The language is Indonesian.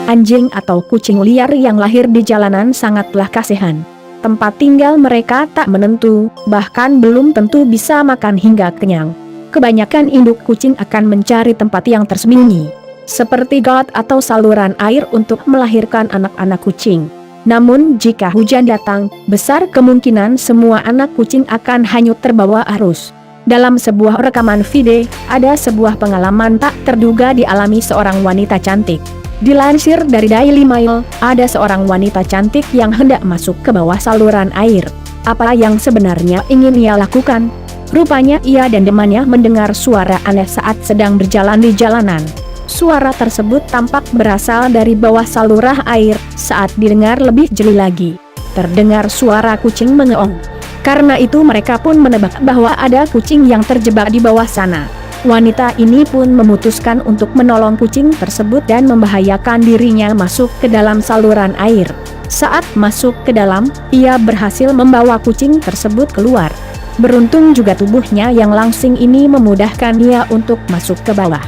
Anjing atau kucing liar yang lahir di jalanan sangatlah kasihan. Tempat tinggal mereka tak menentu, bahkan belum tentu bisa makan hingga kenyang. Kebanyakan induk kucing akan mencari tempat yang tersembunyi, seperti got atau saluran air untuk melahirkan anak-anak kucing. Namun jika hujan datang, besar kemungkinan semua anak kucing akan hanyut terbawa arus. Dalam sebuah rekaman video, ada sebuah pengalaman tak terduga dialami seorang wanita cantik. Dilansir dari Daily Mail, ada seorang wanita cantik yang hendak masuk ke bawah saluran air. Apa yang sebenarnya ingin ia lakukan? Rupanya ia dan temannya mendengar suara aneh saat sedang berjalan di jalanan. Suara tersebut tampak berasal dari bawah saluran air. Saat didengar lebih jeli lagi, terdengar suara kucing mengeong. Karena itu mereka pun menebak bahwa ada kucing yang terjebak di bawah sana. Wanita ini pun memutuskan untuk menolong kucing tersebut dan membahayakan dirinya masuk ke dalam saluran air. Saat masuk ke dalam, ia berhasil membawa kucing tersebut keluar. Beruntung juga tubuhnya yang langsing ini memudahkan dia untuk masuk ke bawah.